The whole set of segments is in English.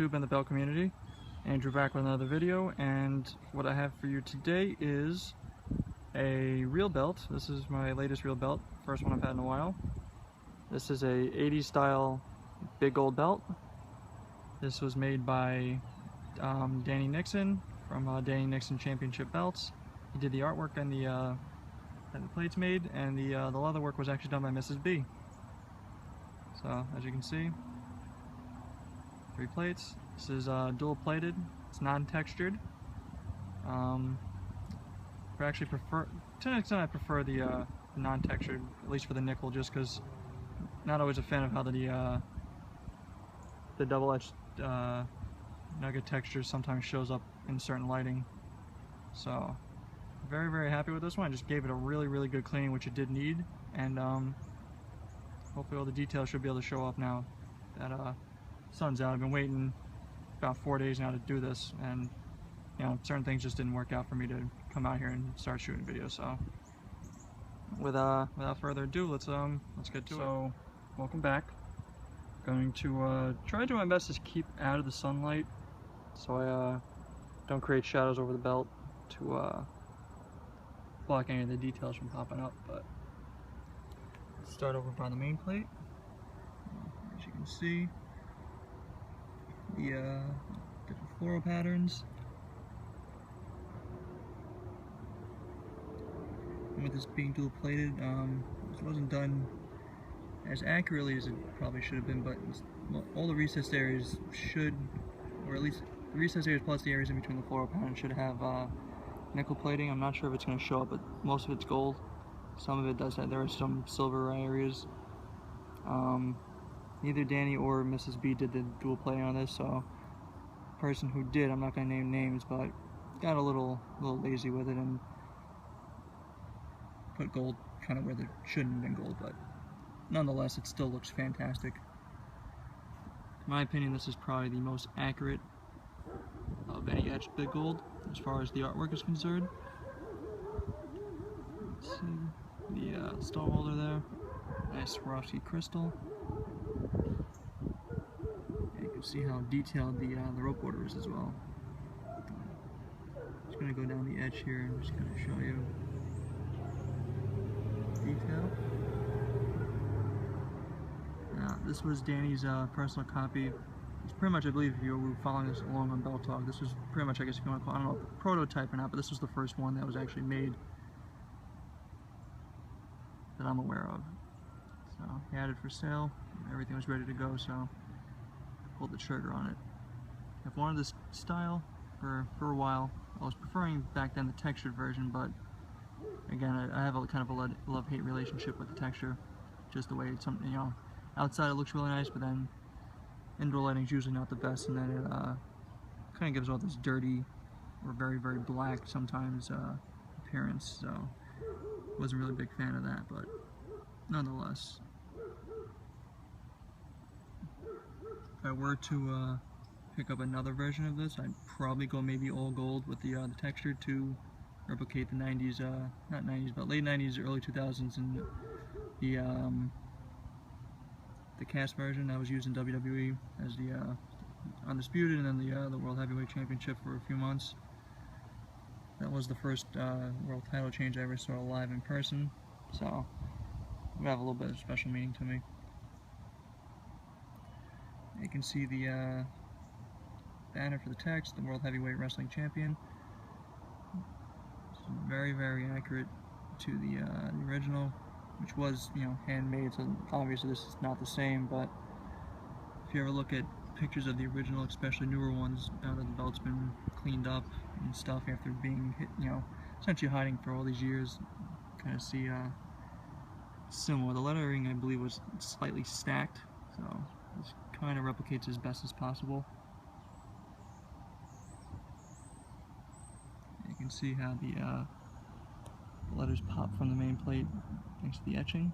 YouTube and the belt community. Andrew back with another video, and what I have for you today is a real belt. This is my latest real belt, first one I've had in a while. This is a 80s style big gold belt. This was made by Danny Nixon from Danny Nixon Championship Belts. He did the artwork and the plates made, and the leather work was actually done by Mrs. B. So as you can see, 3 plates. This is dual plated. It's non-textured. I actually prefer, to an extent, I prefer the non-textured, at least for the nickel, just because not always a fan of how the double-edged nugget texture sometimes shows up in certain lighting. So very happy with this one. I just gave it a really good cleaning, which it did need, and hopefully all the details should be able to show up now that sun's out. I've been waiting about 4 days now to do this, and you know, certain things just didn't work out for me to come out here and start shooting videos. So without further ado, let's get to it. So welcome back. Going to try to do my best to keep out of the sunlight so I don't create shadows over the belt to block any of the details from popping up. But let's start over by the main plate. As you can see, the different floral patterns. And with this being dual plated, this wasn't done as accurately as it probably should have been, but all the recessed areas should, or at least the recessed areas plus the areas in between the floral patterns should have nickel plating. I'm not sure if it's going to show up, but most of it's gold. Some of it does have, there are some silver areas. Neither Danny or Mrs. B did the dual plating on this, so the person who did, I'm not going to name names, but got a little lazy with it and put gold kind of where there shouldn't have been gold, but nonetheless it still looks fantastic. In my opinion, this is probably the most accurate of any etched big gold as far as the artwork is concerned. Let's see the stone holder there, nice Swarovski crystal. And you can see how detailed the rope border is as well. Just going to go down the edge here and just kind of show you detail. Now, this was Danny's personal copy. It's pretty much, I believe, if you were following this along on Belt Talk, this was pretty much, I guess if you want to call it, I don't know, prototype or not, but this was the first one that was actually made that I'm aware of. So he had it for sale, everything was ready to go, so I pulled the trigger on it. I've wanted this style for a while. I was preferring back then the textured version, but again, I have a kind of a love-hate relationship with the texture, just the way it's something, you know, outside it looks really nice, but then indoor lighting is usually not the best, and then it kind of gives all this dirty or very black sometimes appearance. So wasn't really a big fan of that, but nonetheless, if I were to pick up another version of this, I'd probably go maybe all gold with the texture to replicate the 90s, not 90s, but late 90s, early 2000s, and the cast version that was used in WWE as the Undisputed, and then the World Heavyweight Championship for a few months. That was the first world title change I ever saw live in person, so it would have a little bit of special meaning to me. You can see the banner for the text, the World Heavyweight Wrestling Champion. It's very accurate to the original, which was, you know, handmade, so obviously this is not the same, but if you ever look at pictures of the original, especially newer ones, now that the belt's been cleaned up and stuff after being hit, you know, essentially hiding for all these years, kind of see similar. The lettering, I believe, was slightly stacked, so this kind of replicates as best as possible. You can see how the letters pop from the main plate thanks to the etching.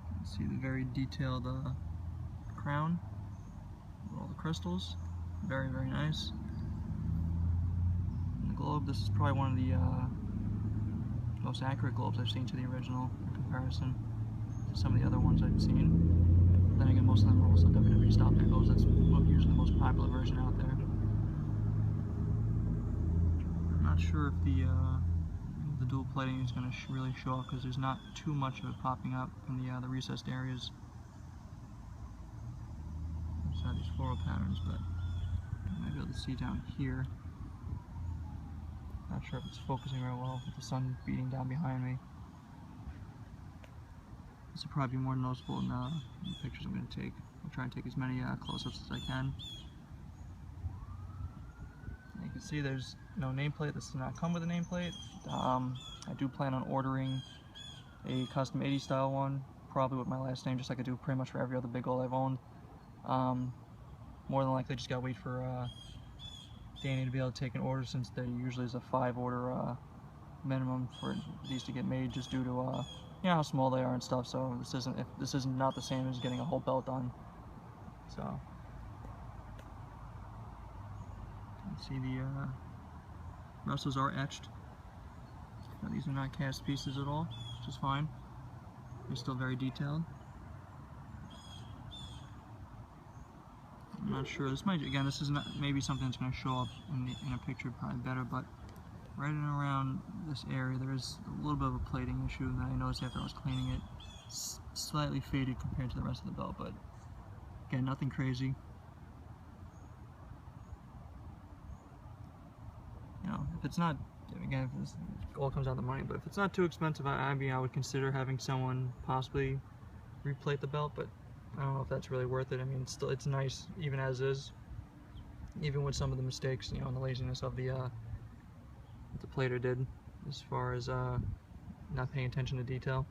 You can see the very detailed crown with all the crystals. Very nice. And the globe, this is probably one of the most accurate globes I've seen to the original in comparison to some of the other ones I've seen. then again, most of them are also WWE style pickles. That's usually the most popular version out there. I'm not sure if the dual plating is going to really show up because there's not too much of it popping up in the recessed areas inside these floral patterns, but I might be able to see down here. Not sure if it's focusing very well with the sun beating down behind me. This will probably be more noticeable in the pictures I'm going to take. I'll try and take as many close-ups as I can. And you can see there's no nameplate. This does not come with a nameplate. I do plan on ordering a custom 80s style one, probably with my last name, just like I do pretty much for every other big gold I've owned. More than likely just gotta wait for Danny to be able to take an order, since there usually is a 5 order minimum for these to get made, just due to you know how small they are and stuff. So this isn't not the same as getting a whole belt done. So you can see the muscles are etched. Now, these are not cast pieces at all, which is fine. They're still very detailed. I'm not sure. This might, again, this is not maybe something that's going to show up in a picture probably better, but right in and around this area there is a little bit of a plating issue that I noticed after I was cleaning it. It's slightly faded compared to the rest of the belt, but again, nothing crazy. You know, if it's not, again, if this all comes out of the money, but if it's not too expensive, I mean, I would consider having someone possibly replate the belt, but I don't know if that's really worth it. I mean, it's nice even as is, even with some of the mistakes, you know, and the laziness of the plater did, as far as not paying attention to detail.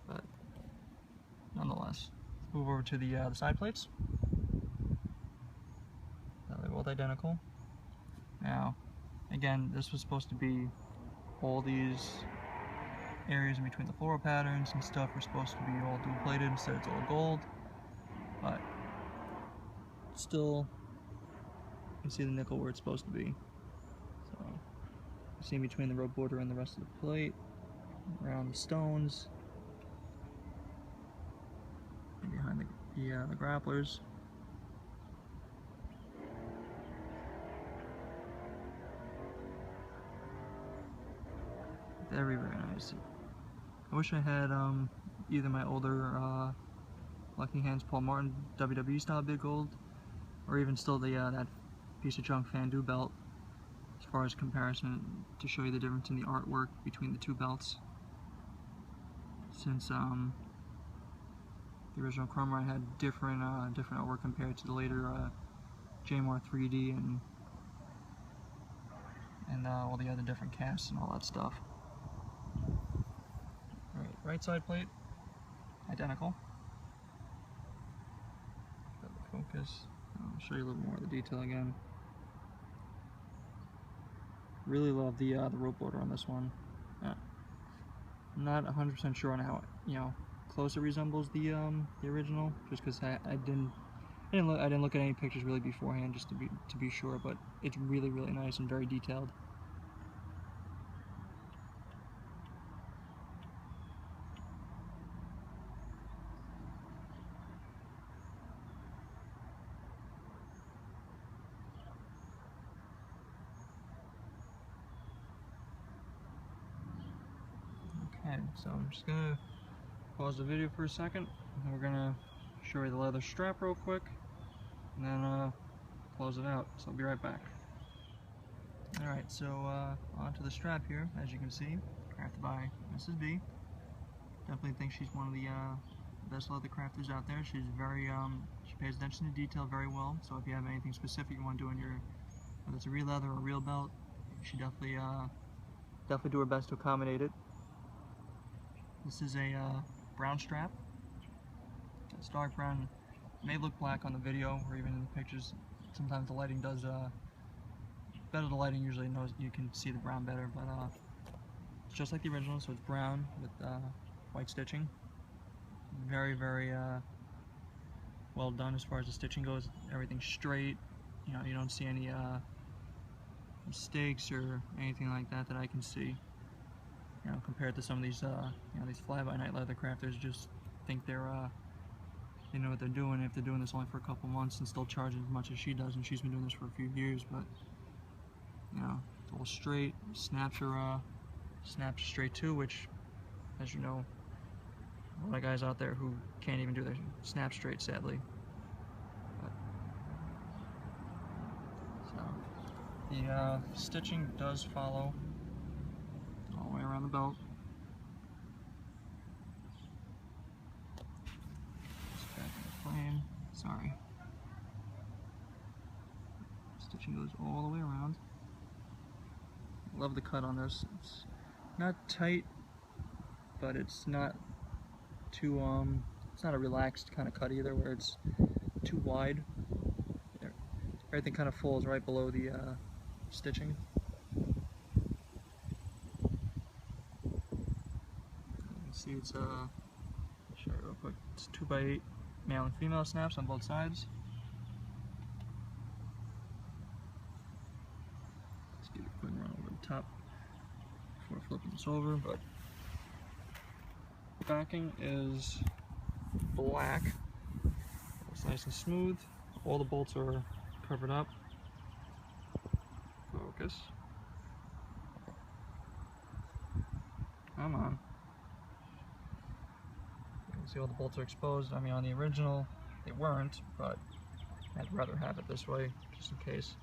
But nonetheless, let's move over to the side plates. They're both identical. Now, again, this was supposed to be all these areas in between the floral patterns and stuff were supposed to be all dual plated. Instead it's all gold, but still you can see the nickel where it's supposed to be. So you see in between the rope border and the rest of the plate, around the stones, and behind the grapplers. Very, very nice. I wish I had either my older Lucky Hands Paul Martin WWE style big gold, or even still the that piece of junk Fandu belt, as far as comparison, to show you the difference in the artwork between the two belts. Since the original Chrome Ride had different artwork compared to the later JMR 3D and all the other different casts and all that stuff. Right side plate, identical. Got the focus. I'll show you a little more of the detail again. Really love the rope border on this one. I'm not 100% sure on how, you know, close it resembles the original, just because I didn't look at any pictures really beforehand, just to be sure. But it's really, really nice and very detailed. Okay, so I'm just gonna pause the video for a second, and we're gonna show you the leather strap real quick, and then close it out. So I'll be right back. Alright, so onto the strap here. As you can see, crafted by Mrs. B. Definitely think she's one of the best leather crafters out there. She's very, she pays attention to detail very well, so if you have anything specific you want to do in your, whether it's a real leather or a real belt, she definitely do her best to accommodate it. This is a brown strap. It's dark brown. It may look black on the video or even in the pictures. Sometimes the lighting does, better the lighting usually knows you can see the brown better, but it's just like the original, so it's brown with white stitching. Very, very well done as far as the stitching goes. Everything's straight. You know, you don't see any mistakes or anything like that I can see. You know, compared to some of these, you know, these fly-by-night leather crafters, just think they're they know what they're doing if they're doing this only for a couple months and still charging as much as she does, and she's been doing this for a few years. But you know, it's all straight. Snaps are straight too, which, as you know, a lot of guys out there who can't even do their snap straight, sadly. But, so the stitching does follow all the way around the belt. Just back in the frame. Sorry. Stitching goes all the way around. Love the cut on this. It's not tight, but it's not too it's not a relaxed kind of cut either, where it's too wide. Everything kind of falls right below the stitching. You can see it's show you real quick. It's 2x8 male and female snaps on both sides. Let's give it a quick run over the top before flipping this over. But backing is black. It's nice and smooth. All the bolts are covered up. Focus. Come on. You can see all the bolts are exposed. I mean, on the original they weren't, but I'd rather have it this way just in case.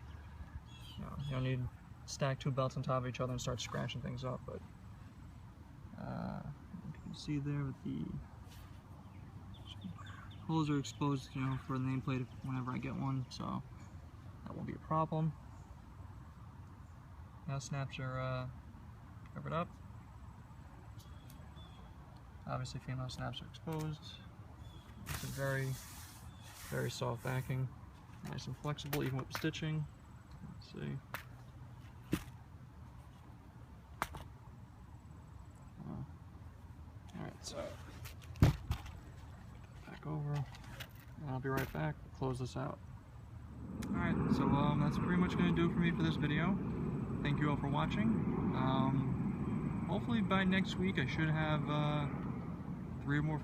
You don't need to stack two belts on top of each other and start scratching things up. But you can see there with the holes are exposed, you know, for the nameplate whenever I get one, so that won't be a problem. Now snaps are covered up. Obviously female snaps are exposed. It's a very, very soft backing. Nice and flexible, even with the stitching. Let's see. Alright, so back over, and I'll be right back. Close this out. Alright, so that's pretty much going to do it for me for this video. Thank you all for watching. Hopefully by next week I should have 3 to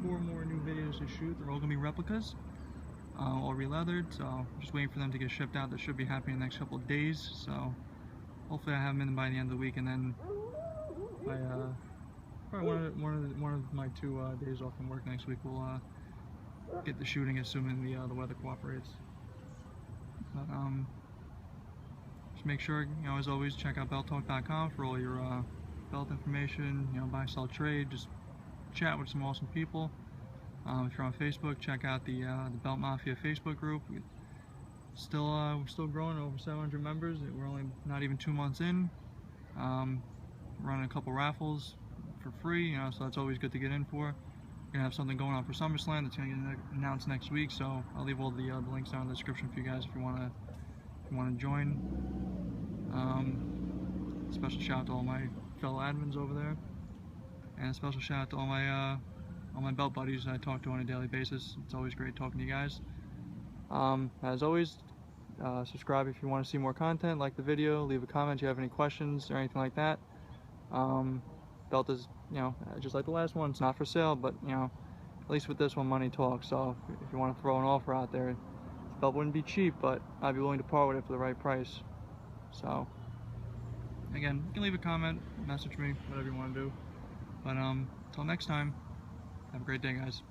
4 more new videos to shoot. They're all going to be replicas, all re-leathered, so just waiting for them to get shipped out. That should be happening in the next couple of days, so hopefully I have them in by the end of the week, and then by probably one of my 2 days off from work next week, we'll get the shooting, assuming the weather cooperates. But just make sure, you know, as always, check out belttalk.com for all your belt information. You know, buy, sell, trade. Just chat with some awesome people. If you're on Facebook, check out the Belt Mafia Facebook group. We're still growing, over 700 members. We're only not even 2 months in. Running a couple raffles for free, you know, so that's always good to get in for. We're gonna have something going on for SummerSlam that's gonna get announced next week, so I'll leave all the links down in the description for you guys if you wanna join. Special shout out to all my fellow admins over there, and a special shout out to all my belt buddies I talk to on a daily basis. It's always great talking to you guys. As always, subscribe if you want to see more content, like the video, leave a comment if you have any questions or anything like that. Belt is, you know, just like the last one, it's not for sale, but, you know, at least with this one, money talks. So if you want to throw an offer out there, the belt wouldn't be cheap, but I'd be willing to part with it for the right price. So again, you can leave a comment, message me, whatever you want to do. But until next time, have a great day, guys.